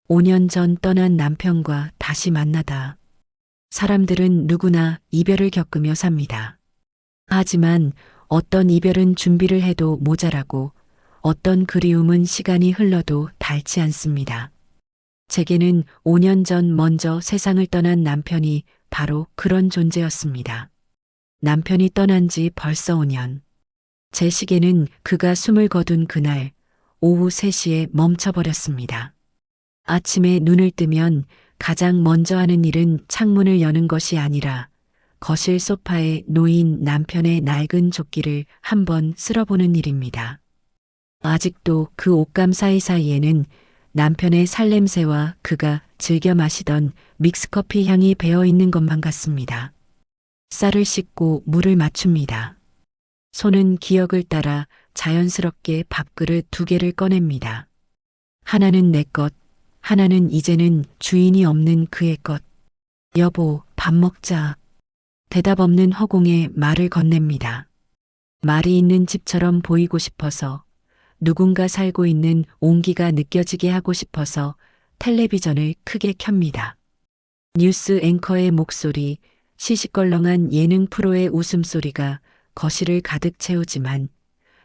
5년 전 떠난 남편과 다시 만나다. 사람들은 누구나 이별을 겪으며 삽니다. 하지만 어떤 이별은 준비를 해도 모자라고 어떤 그리움은 시간이 흘러도 닳지 않습니다. 제게는 5년 전 먼저 세상을 떠난 남편이 바로 그런 존재였습니다. 남편이 떠난 지 벌써 5년. 제 시계는 그가 숨을 거둔 그날 오후 3시에 멈춰버렸습니다. 아침에 눈을 뜨면 가장 먼저 하는 일은 창문을 여는 것이 아니라 거실 소파에 놓인 남편의 낡은 조끼를 한번 쓸어보는 일입니다. 아직도 그 옷감 사이사이에는 남편의 살냄새와 그가 즐겨 마시던 믹스커피 향이 배어 있는 것만 같습니다. 쌀을 씻고 물을 맞춥니다. 손은 기억을 따라 자연스럽게 밥그릇 2개를 꺼냅니다. 하나는 내 것, 하나는 이제는 주인이 없는 그의 것. 여보, 밥 먹자. 대답 없는 허공에 말을 건넵니다. 말이 있는 집처럼 보이고 싶어서, 누군가 살고 있는 온기가 느껴지게 하고 싶어서 텔레비전을 크게 켭니다. 뉴스 앵커의 목소리, 시시껄렁한 예능 프로의 웃음소리가 거실을 가득 채우지만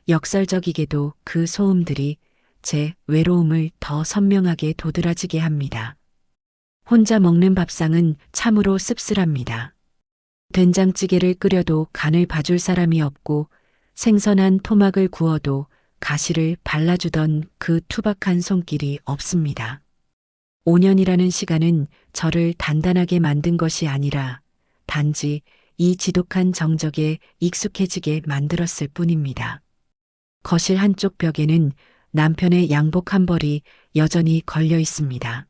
역설적이게도 그 소음들이 제 외로움을 더 선명하게 도드라지게 합니다. 혼자 먹는 밥상은 참으로 씁쓸합니다. 된장찌개를 끓여도 간을 봐줄 사람이 없고 생선한 토막을 구워도 가시를 발라주던 그 투박한 손길이 없습니다. 5년이라는 시간은 저를 단단하게 만든 것이 아니라 단지 이 지독한 정적에 익숙해지게 만들었을 뿐입니다. 거실 한쪽 벽에는 남편의 양복 한 벌이 여전히 걸려 있습니다.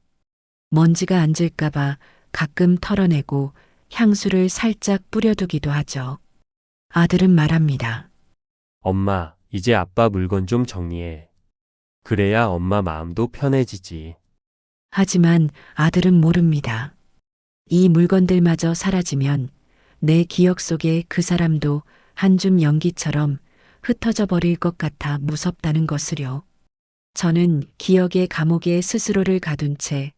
먼지가 앉을까봐 가끔 털어내고 향수를 살짝 뿌려두기도 하죠. 아들은 말합니다. 엄마, 이제 아빠 물건 좀 정리해. 그래야 엄마 마음도 편해지지. 하지만 아들은 모릅니다. 이 물건들마저 사라지면 내 기억 속의 그 사람도 한 줌 연기처럼 흩어져 버릴 것 같아 무섭다는 것을요. 저는 기억의 감옥에 스스로를 가둔 채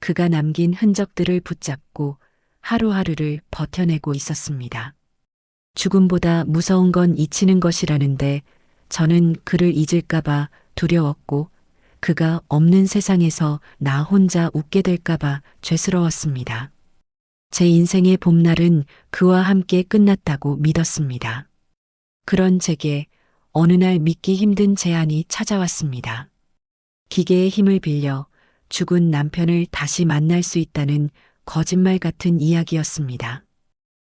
그가 남긴 흔적들을 붙잡고 하루하루를 버텨내고 있었습니다. 죽음보다 무서운 건 잊히는 것이라는데 저는 그를 잊을까봐 두려웠고 그가 없는 세상에서 나 혼자 웃게 될까봐 죄스러웠습니다. 제 인생의 봄날은 그와 함께 끝났다고 믿었습니다. 그런 제게 어느 날 믿기 힘든 제안이 찾아왔습니다. 기계의 힘을 빌려 죽은 남편을 다시 만날 수 있다는 거짓말 같은 이야기였습니다.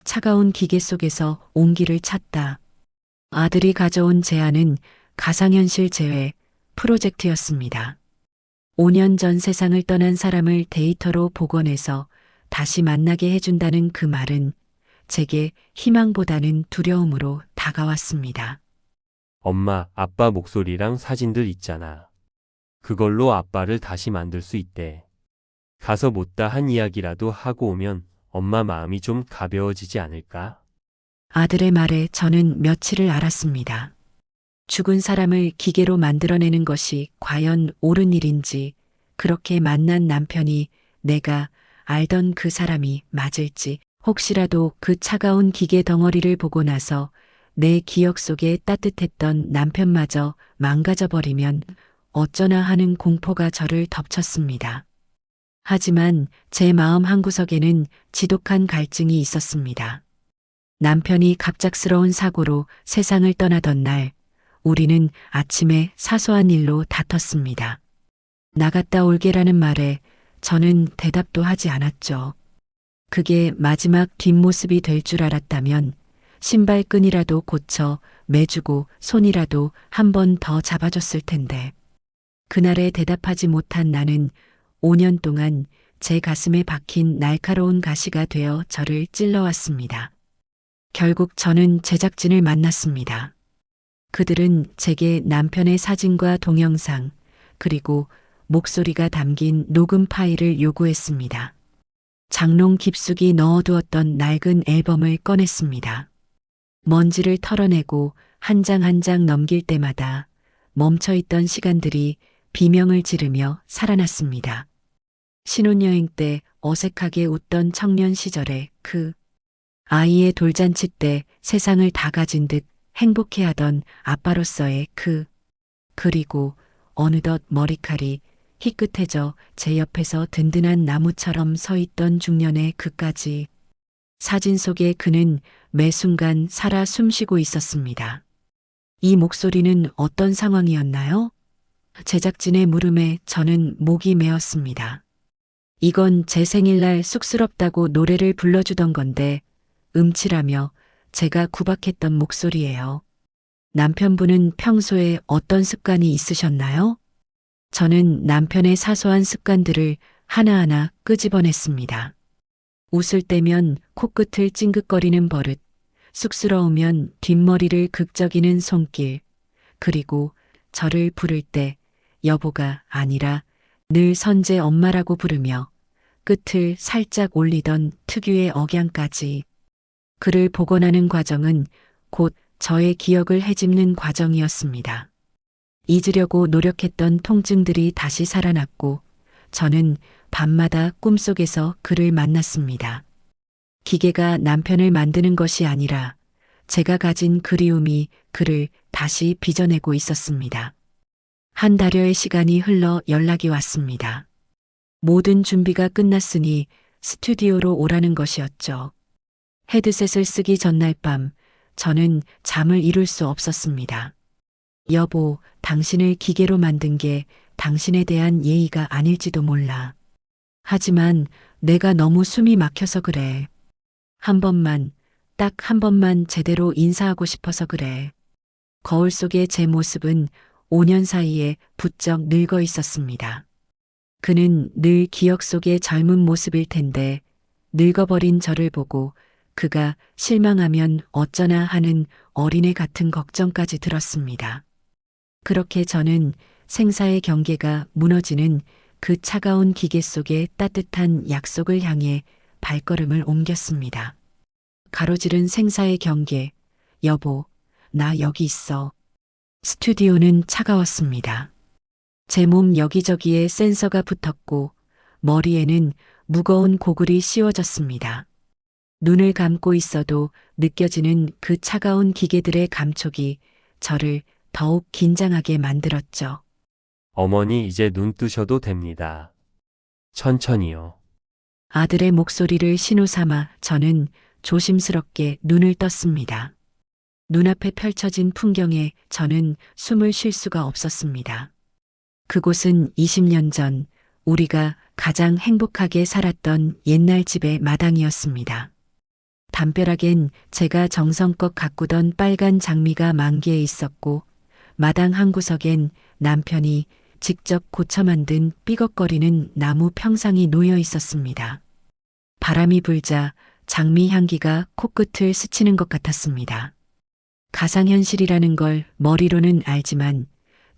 차가운 기계 속에서 온기를 찾다. 아들이 가져온 제안은 가상현실 재회 프로젝트였습니다. 5년 전 세상을 떠난 사람을 데이터로 복원해서 다시 만나게 해준다는 그 말은 제게 희망보다는 두려움으로 다가왔습니다. 엄마, 아빠 목소리랑 사진들 있잖아. 그걸로 아빠를 다시 만들 수 있대. 가서 못다 한 이야기라도 하고 오면 엄마 마음이 좀 가벼워지지 않을까? 아들의 말에 저는 며칠을 알았습니다. 죽은 사람을 기계로 만들어내는 것이 과연 옳은 일인지, 그렇게 만난 남편이 내가 알던 그 사람이 맞을지, 혹시라도 그 차가운 기계 덩어리를 보고 나서 내 기억 속에 따뜻했던 남편마저 망가져버리면 어쩌나 하는 공포가 저를 덮쳤습니다. 하지만 제 마음 한구석에는 지독한 갈증이 있었습니다. 남편이 갑작스러운 사고로 세상을 떠나던 날, 우리는 아침에 사소한 일로 다퉜습니다. 나갔다 올게라는 말에 저는 대답도 하지 않았죠. 그게 마지막 뒷모습이 될 줄 알았다면 신발끈이라도 고쳐 매주고 손이라도 한 번 더 잡아줬을 텐데. 그날에 대답하지 못한 나는 5년 동안 제 가슴에 박힌 날카로운 가시가 되어 저를 찔러왔습니다. 결국 저는 제작진을 만났습니다. 그들은 제게 남편의 사진과 동영상, 그리고 목소리가 담긴 녹음 파일을 요구했습니다. 장롱 깊숙이 넣어두었던 낡은 앨범을 꺼냈습니다. 먼지를 털어내고 한 장 한 장 넘길 때마다 멈춰있던 시간들이 비명을 지르며 살아났습니다. 신혼여행 때 어색하게 웃던 청년 시절의 그 아이의 돌잔치 때 세상을 다 가진 듯 행복해하던 아빠로서의 그리고 어느덧 머리칼이 희끗해져 제 옆에서 든든한 나무처럼 서 있던 중년의 그까지. 사진 속의 그는 매 순간 살아 숨쉬고 있었습니다. 이 목소리는 어떤 상황이었나요? 제작진의 물음에 저는 목이 메었습니다. 이건 제 생일날 쑥스럽다고 노래를 불러주던 건데, 음치라며 제가 구박했던 목소리예요. 남편분은 평소에 어떤 습관이 있으셨나요? 저는 남편의 사소한 습관들을 하나하나 끄집어냈습니다. 웃을 때면 코끝을 찡긋거리는 버릇, 쑥스러우면 뒷머리를 극적이는 손길, 그리고 저를 부를 때 여보가 아니라 늘 선재 엄마라고 부르며 끝을 살짝 올리던 특유의 억양까지. 그를 복원하는 과정은 곧 저의 기억을 헤집는 과정이었습니다. 잊으려고 노력했던 통증들이 다시 살아났고 저는 밤마다 꿈속에서 그를 만났습니다. 기계가 남편을 만드는 것이 아니라 제가 가진 그리움이 그를 다시 빚어내고 있었습니다. 한 달여의 시간이 흘러 연락이 왔습니다. 모든 준비가 끝났으니 스튜디오로 오라는 것이었죠. 헤드셋을 쓰기 전날 밤 저는 잠을 이룰 수 없었습니다. 여보, 당신을 기계로 만든 게 당신에 대한 예의가 아닐지도 몰라. 하지만 내가 너무 숨이 막혀서 그래. 한 번만, 딱 한 번만 제대로 인사하고 싶어서 그래. 거울 속의 제 모습은 5년 사이에 부쩍 늙어 있었습니다. 그는 늘 기억 속의 젊은 모습일 텐데 늙어버린 저를 보고 그가 실망하면 어쩌나 하는 어린애 같은 걱정까지 들었습니다. 그렇게 저는 생사의 경계가 무너지는 그 차가운 기계 속의 따뜻한 약속을 향해 발걸음을 옮겼습니다. 가로지른 생사의 경계, 여보, 나 여기 있어. 스튜디오는 차가웠습니다. 제 몸 여기저기에 센서가 붙었고 머리에는 무거운 고글이 씌워졌습니다. 눈을 감고 있어도 느껴지는 그 차가운 기계들의 감촉이 저를 더욱 긴장하게 만들었죠. 어머니 이제 눈 뜨셔도 됩니다. 천천히요. 아들의 목소리를 신호 삼아 저는 조심스럽게 눈을 떴습니다. 눈앞에 펼쳐진 풍경에 저는 숨을 쉴 수가 없었습니다. 그곳은 20년 전 우리가 가장 행복하게 살았던 옛날 집의 마당이었습니다. 담벼락엔 제가 정성껏 가꾸던 빨간 장미가 만개해 있었고 마당 한 구석엔 남편이 직접 고쳐 만든 삐걱거리는 나무 평상이 놓여 있었습니다. 바람이 불자 장미 향기가 코끝을 스치는 것 같았습니다. 가상현실이라는 걸 머리로는 알지만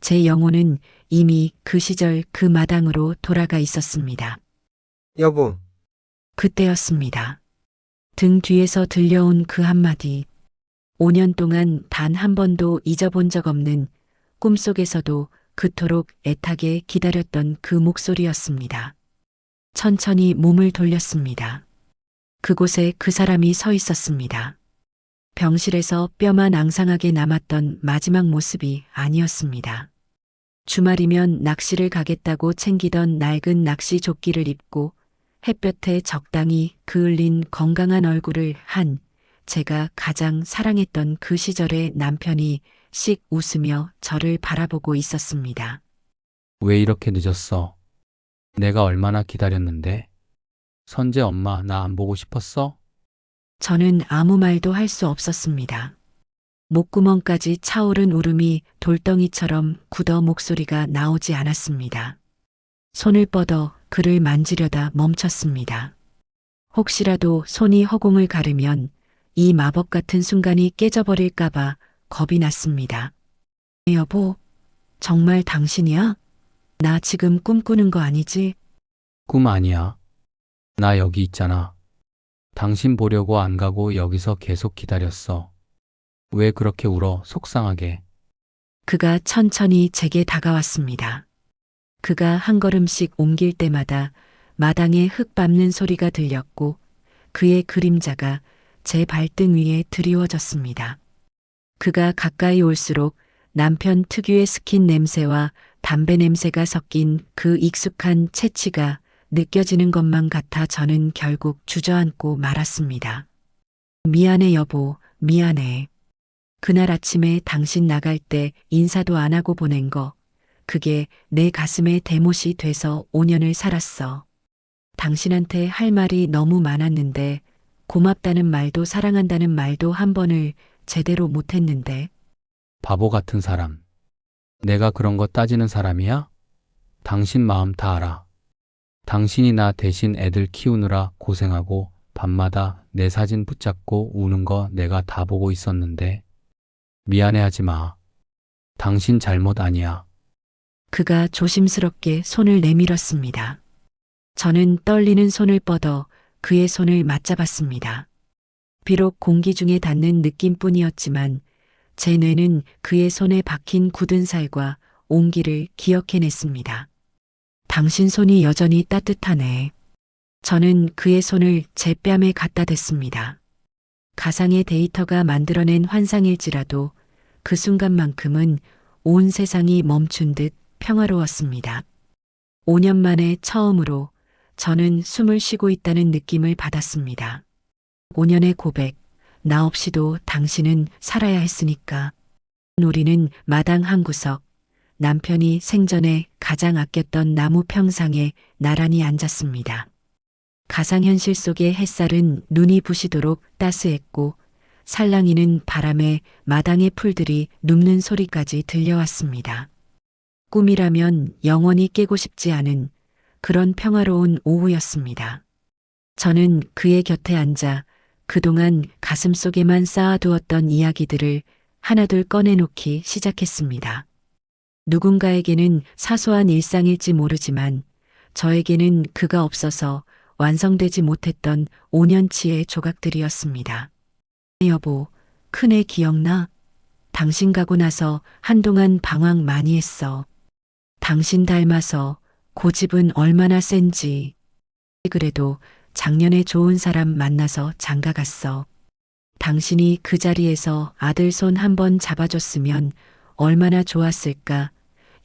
제 영혼은 이미 그 시절 그 마당으로 돌아가 있었습니다. 여보, 그때였습니다. 등 뒤에서 들려온 그 한마디. 5년 동안 단 한 번도 잊어본 적 없는 꿈속에서도 그토록 애타게 기다렸던 그 목소리였습니다. 천천히 몸을 돌렸습니다. 그곳에 그 사람이 서 있었습니다. 병실에서 뼈만 앙상하게 남았던 마지막 모습이 아니었습니다. 주말이면 낚시를 가겠다고 챙기던 낡은 낚시 조끼를 입고 햇볕에 적당히 그을린 건강한 얼굴을 한 제가 가장 사랑했던 그 시절의 남편이 씩 웃으며 저를 바라보고 있었습니다. 왜 이렇게 늦었어? 내가 얼마나 기다렸는데? 선재 엄마, 나 안 보고 싶었어? 저는 아무 말도 할 수 없었습니다. 목구멍까지 차오른 울음이 돌덩이처럼 굳어 목소리가 나오지 않았습니다. 손을 뻗어 그를 만지려다 멈췄습니다. 혹시라도 손이 허공을 가르면 이 마법 같은 순간이 깨져버릴까봐 겁이 났습니다. 여보, 정말 당신이야? 나 지금 꿈꾸는 거 아니지? 꿈 아니야. 나 여기 있잖아. 당신 보려고 안 가고 여기서 계속 기다렸어. 왜 그렇게 울어, 속상하게. 그가 천천히 제게 다가왔습니다. 그가 한 걸음씩 옮길 때마다 마당에 흙 밟는 소리가 들렸고 그의 그림자가 제 발등 위에 드리워졌습니다. 그가 가까이 올수록 남편 특유의 스킨 냄새와 담배 냄새가 섞인 그 익숙한 채취가 느껴지는 것만 같아 저는 결국 주저앉고 말았습니다. 미안해 여보, 미안해. 그날 아침에 당신 나갈 때 인사도 안 하고 보낸 거, 그게 내 가슴에 대못이 돼서 5년을 살았어. 당신한테 할 말이 너무 많았는데 고맙다는 말도 사랑한다는 말도 한 번을 제대로 못했는데. 바보 같은 사람. 내가 그런 거 따지는 사람이야? 당신 마음 다 알아. 당신이 나 대신 애들 키우느라 고생하고 밤마다 내 사진 붙잡고 우는 거 내가 다 보고 있었는데. 미안해하지 마. 당신 잘못 아니야. 그가 조심스럽게 손을 내밀었습니다. 저는 떨리는 손을 뻗어 그의 손을 맞잡았습니다. 비록 공기 중에 닿는 느낌뿐이었지만 제 뇌는 그의 손에 박힌 굳은 살과 온기를 기억해냈습니다. 당신 손이 여전히 따뜻하네. 저는 그의 손을 제 뺨에 갖다 댔습니다. 가상의 데이터가 만들어낸 환상일지라도 그 순간만큼은 온 세상이 멈춘 듯 평화로웠습니다. 5년 만에 처음으로 저는 숨을 쉬고 있다는 느낌을 받았습니다. 5년의 고백, 나 없이도 당신은 살아야 했으니까. 우리는 마당 한 구석, 남편이 생전에 가장 아꼈던 나무 평상에 나란히 앉았습니다. 가상현실 속의 햇살은 눈이 부시도록 따스했고 살랑이는 바람에 마당의 풀들이 눕는 소리까지 들려왔습니다. 꿈이라면 영원히 깨고 싶지 않은 그런 평화로운 오후였습니다. 저는 그의 곁에 앉아 그동안 가슴속에만 쌓아두었던 이야기들을 하나둘 꺼내놓기 시작했습니다. 누군가에게는 사소한 일상일지 모르지만 저에게는 그가 없어서 완성되지 못했던 5년치의 조각들이었습니다. 여보, 큰애 기억나? 당신 가고 나서 한동안 방황 많이 했어. 당신 닮아서 고집은 얼마나 센지. 그래도 작년에 좋은 사람 만나서 장가갔어. 당신이 그 자리에서 아들 손 한 번 잡아줬으면 얼마나 좋았을까.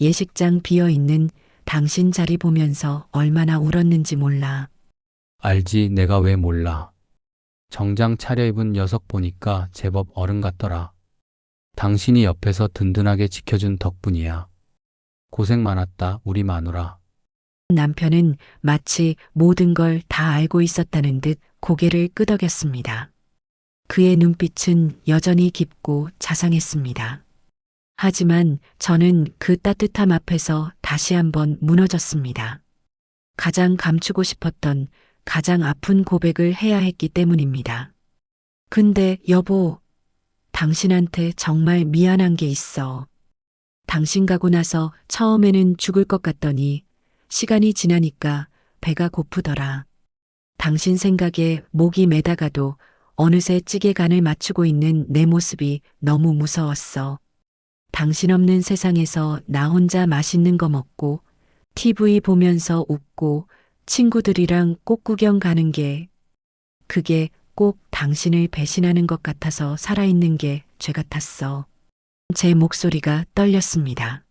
예식장 비어있는 당신 자리 보면서 얼마나 울었는지 몰라. 알지, 내가 왜 몰라. 정장 차려입은 녀석 보니까 제법 어른 같더라. 당신이 옆에서 든든하게 지켜준 덕분이야. 고생 많았다, 우리 마누라. 남편은 마치 모든 걸 다 알고 있었다는 듯 고개를 끄덕였습니다. 그의 눈빛은 여전히 깊고 자상했습니다. 하지만 저는 그 따뜻함 앞에서 다시 한번 무너졌습니다. 가장 감추고 싶었던 가장 아픈 고백을 해야 했기 때문입니다. 근데 여보, 당신한테 정말 미안한 게 있어. 당신 가고 나서 처음에는 죽을 것 같더니 시간이 지나니까 배가 고프더라. 당신 생각에 목이 메다가도 어느새 찌개 간을 맞추고 있는 내 모습이 너무 무서웠어. 당신 없는 세상에서 나 혼자 맛있는 거 먹고 TV 보면서 웃고 친구들이랑 꽃구경 가는 게, 그게 꼭 당신을 배신하는 것 같아서 살아있는 게 죄 같았어. 제 목소리가 떨렸습니다.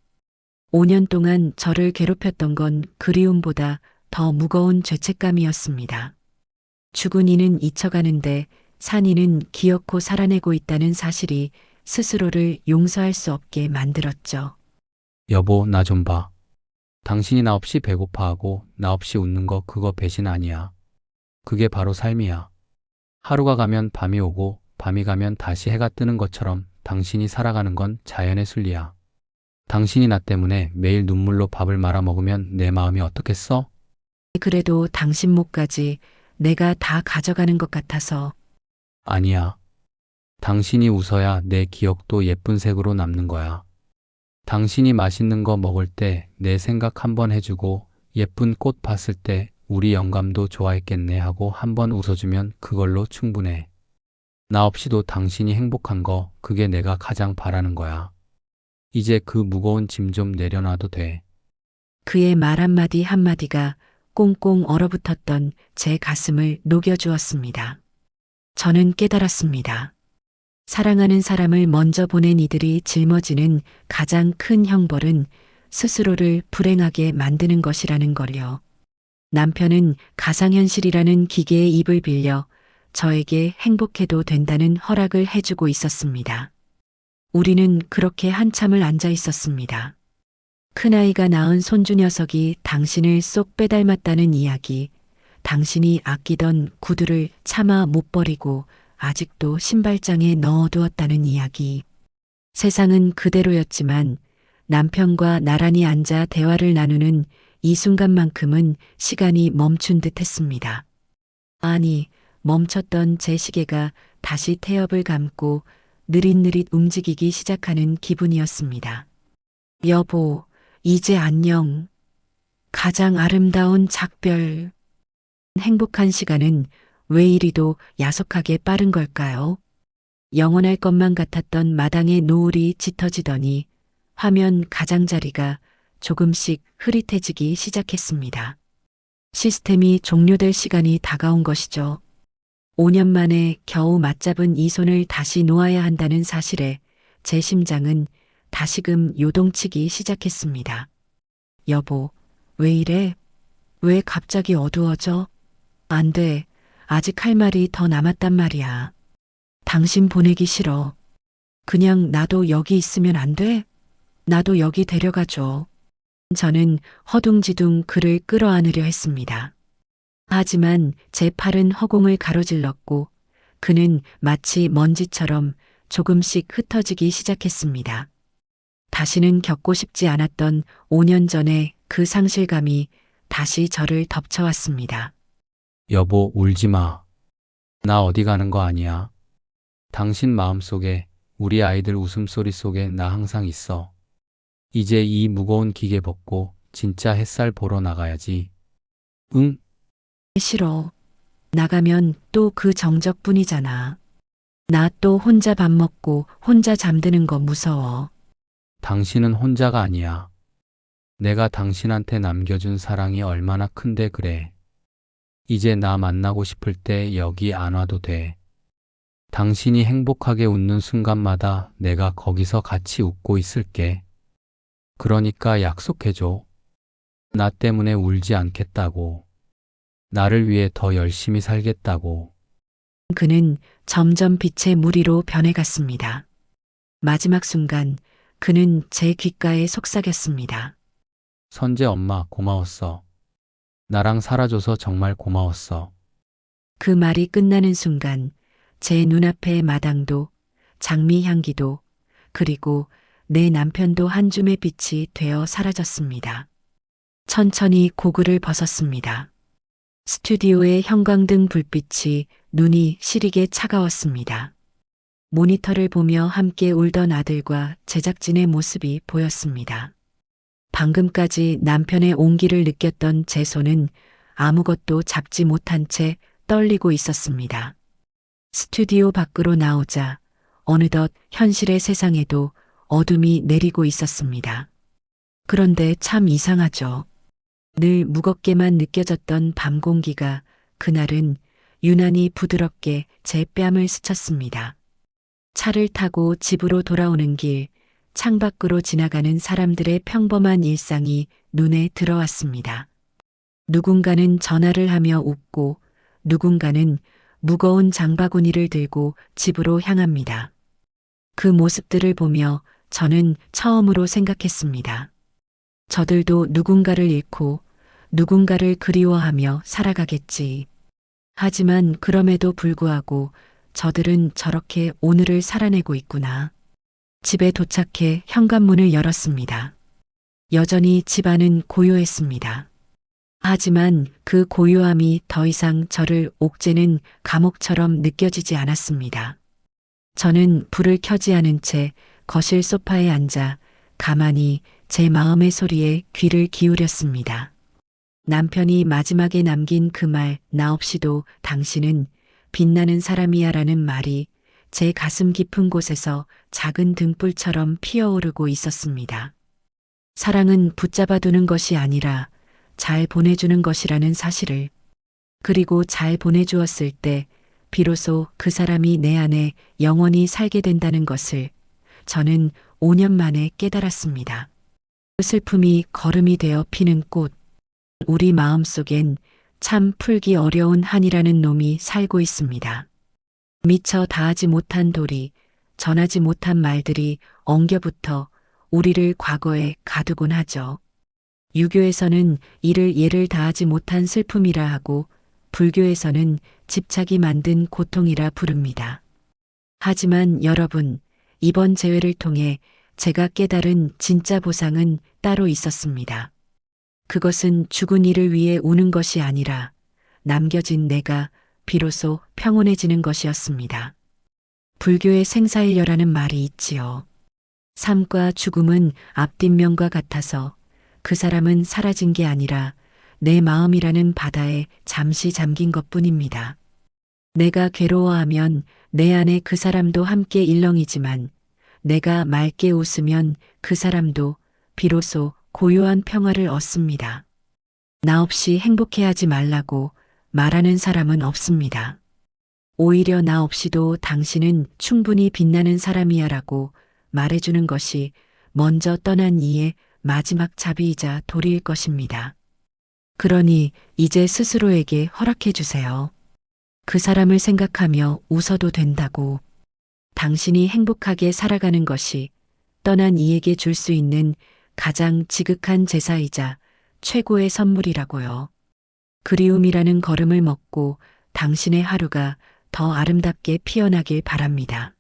5년 동안 저를 괴롭혔던 건 그리움보다 더 무거운 죄책감이었습니다. 죽은 이는 잊혀가는데 산 이는 기어코 살아내고 있다는 사실이 스스로를 용서할 수 없게 만들었죠. 여보, 나 좀 봐. 당신이 나 없이 배고파하고 나 없이 웃는 거 그거 배신 아니야. 그게 바로 삶이야. 하루가 가면 밤이 오고 밤이 가면 다시 해가 뜨는 것처럼 당신이 살아가는 건 자연의 순리야. 당신이 나 때문에 매일 눈물로 밥을 말아 먹으면 내 마음이 어떻겠어? 그래도 당신 몫까지 내가 다 가져가는 것 같아서. 아니야. 당신이 웃어야 내 기억도 예쁜 색으로 남는 거야. 당신이 맛있는 거 먹을 때 내 생각 한번 해주고 예쁜 꽃 봤을 때 우리 영감도 좋아했겠네 하고 한번 웃어주면 그걸로 충분해. 나 없이도 당신이 행복한 거 그게 내가 가장 바라는 거야. 이제 그 무거운 짐 좀 내려놔도 돼. 그의 말 한마디 한마디가 꽁꽁 얼어붙었던 제 가슴을 녹여주었습니다. 저는 깨달았습니다. 사랑하는 사람을 먼저 보낸 이들이 짊어지는 가장 큰 형벌은 스스로를 불행하게 만드는 것이라는 걸요. 남편은 가상현실이라는 기계의 입을 빌려 저에게 행복해도 된다는 허락을 해주고 있었습니다. 우리는 그렇게 한참을 앉아 있었습니다. 큰아이가 낳은 손주 녀석이 당신을 쏙 빼닮았다는 이야기, 당신이 아끼던 구두를 차마 못 버리고 아직도 신발장에 넣어두었다는 이야기. 세상은 그대로였지만 남편과 나란히 앉아 대화를 나누는 이 순간만큼은 시간이 멈춘 듯 했습니다. 아니, 멈췄던 제 시계가 다시 태엽을 감고 느릿느릿 움직이기 시작하는 기분이었습니다. 여보, 이제 안녕. 가장 아름다운 작별. 행복한 시간은 왜 이리도 야속하게 빠른 걸까요? 영원할 것만 같았던 마당의 노을이 짙어지더니 화면 가장자리가 조금씩 흐릿해지기 시작했습니다. 시스템이 종료될 시간이 다가온 것이죠. 5년 만에 겨우 맞잡은 이 손을 다시 놓아야 한다는 사실에 제 심장은 다시금 요동치기 시작했습니다. 여보, 왜 이래? 왜 갑자기 어두워져? 안 돼. 아직 할 말이 더 남았단 말이야. 당신 보내기 싫어. 그냥 나도 여기 있으면 안 돼? 나도 여기 데려가줘. 저는 허둥지둥 그를 끌어안으려 했습니다. 하지만 제 팔은 허공을 가로질렀고 그는 마치 먼지처럼 조금씩 흩어지기 시작했습니다. 다시는 겪고 싶지 않았던 5년 전의 그 상실감이 다시 저를 덮쳐왔습니다. 여보, 울지 마. 나 어디 가는 거 아니야. 당신 마음속에, 우리 아이들 웃음소리 속에 나 항상 있어. 이제 이 무거운 기계 벗고 진짜 햇살 보러 나가야지. 응? 싫어. 나가면 또 그 정적뿐이잖아. 나 또 혼자 밥 먹고 혼자 잠드는 거 무서워. 당신은 혼자가 아니야. 내가 당신한테 남겨준 사랑이 얼마나 큰데 그래. 이제 나 만나고 싶을 때 여기 안 와도 돼. 당신이 행복하게 웃는 순간마다 내가 거기서 같이 웃고 있을게. 그러니까 약속해줘. 나 때문에 울지 않겠다고. 나를 위해 더 열심히 살겠다고. 그는 점점 빛의 무리로 변해갔습니다. 마지막 순간 그는 제 귓가에 속삭였습니다. 선재 엄마 고마웠어. 나랑 살아줘서 정말 고마웠어. 그 말이 끝나는 순간 제 눈앞의 마당도 장미 향기도 그리고 내 남편도 한 줌의 빛이 되어 사라졌습니다. 천천히 고글을 벗었습니다. 스튜디오의 형광등 불빛이 눈이 시리게 차가웠습니다. 모니터를 보며 함께 울던 아들과 제작진의 모습이 보였습니다. 방금까지 남편의 온기를 느꼈던 제 손은 아무것도 잡지 못한 채 떨리고 있었습니다. 스튜디오 밖으로 나오자 어느덧 현실의 세상에도 어둠이 내리고 있었습니다. 그런데 참 이상하죠. 늘 무겁게만 느껴졌던 밤 공기가 그날은 유난히 부드럽게 제 뺨을 스쳤습니다. 차를 타고 집으로 돌아오는 길, 창밖으로 지나가는 사람들의 평범한 일상이 눈에 들어왔습니다. 누군가는 전화를 하며 웃고 누군가는 무거운 장바구니를 들고 집으로 향합니다. 그 모습들을 보며 저는 처음으로 생각했습니다. 저들도 누군가를 잃고 누군가를 그리워하며 살아가겠지. 하지만 그럼에도 불구하고 저들은 저렇게 오늘을 살아내고 있구나. 집에 도착해 현관문을 열었습니다. 여전히 집안은 고요했습니다. 하지만 그 고요함이 더 이상 저를 옥죄는 감옥처럼 느껴지지 않았습니다. 저는 불을 켜지 않은 채 거실 소파에 앉아 가만히 제 마음의 소리에 귀를 기울였습니다. 남편이 마지막에 남긴 그 말, 나 없이도 당신은 빛나는 사람이야라는 말이 제 가슴 깊은 곳에서 작은 등불처럼 피어오르고 있었습니다. 사랑은 붙잡아두는 것이 아니라 잘 보내주는 것이라는 사실을, 그리고 잘 보내주었을 때 비로소 그 사람이 내 안에 영원히 살게 된다는 것을 저는 5년 만에 깨달았습니다. 그 슬픔이 거름이 되어 피는 꽃, 우리 마음속엔 참 풀기 어려운 한이라는 놈이 살고 있습니다. 미처 다하지 못한 도리, 전하지 못한 말들이 엉겨붙어 우리를 과거에 가두곤 하죠. 유교에서는 이를 예를 다하지 못한 슬픔이라 하고 불교에서는 집착이 만든 고통이라 부릅니다. 하지만 여러분, 이번 재회를 통해 제가 깨달은 진짜 보상은 따로 있었습니다. 그것은 죽은 이를 위해 우는 것이 아니라 남겨진 내가 비로소 평온해지는 것이었습니다. 불교의 생사일려라는 말이 있지요. 삶과 죽음은 앞뒷면과 같아서 그 사람은 사라진 게 아니라 내 마음이라는 바다에 잠시 잠긴 것뿐입니다. 내가 괴로워하면 내 안에 그 사람도 함께 일렁이지만 내가 맑게 웃으면 그 사람도 비로소 고요한 평화를 얻습니다. 나 없이 행복해하지 말라고 말하는 사람은 없습니다. 오히려 나 없이도 당신은 충분히 빛나는 사람이야라고 말해주는 것이 먼저 떠난 이의 마지막 자비이자 도리일 것입니다. 그러니 이제 스스로에게 허락해 주세요. 그 사람을 생각하며 웃어도 된다고. 당신이 행복하게 살아가는 것이 떠난 이에게 줄 수 있는 가장 지극한 제사이자 최고의 선물이라고요. 그리움이라는 걸음을 먹고 당신의 하루가 더 아름답게 피어나길 바랍니다.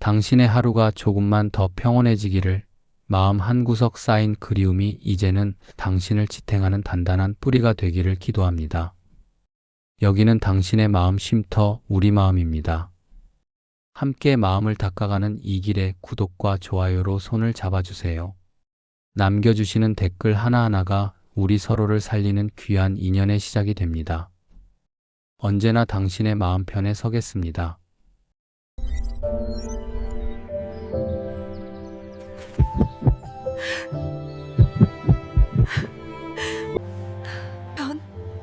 당신의 하루가 조금만 더 평온해지기를. 마음 한구석 쌓인 그리움이 이제는 당신을 지탱하는 단단한 뿌리가 되기를 기도합니다. 여기는 당신의 마음 쉼터 우리 마음입니다. 함께 마음을 닦아가는 이 길에 구독과 좋아요로 손을 잡아주세요. 남겨주시는 댓글 하나하나가 우리 서로를 살리는 귀한 인연의 시작이 됩니다. 언제나 당신의 마음 편에 서겠습니다.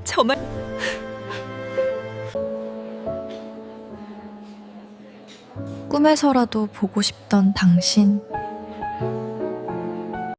정말 꿈에서라도 보고 싶던 당신.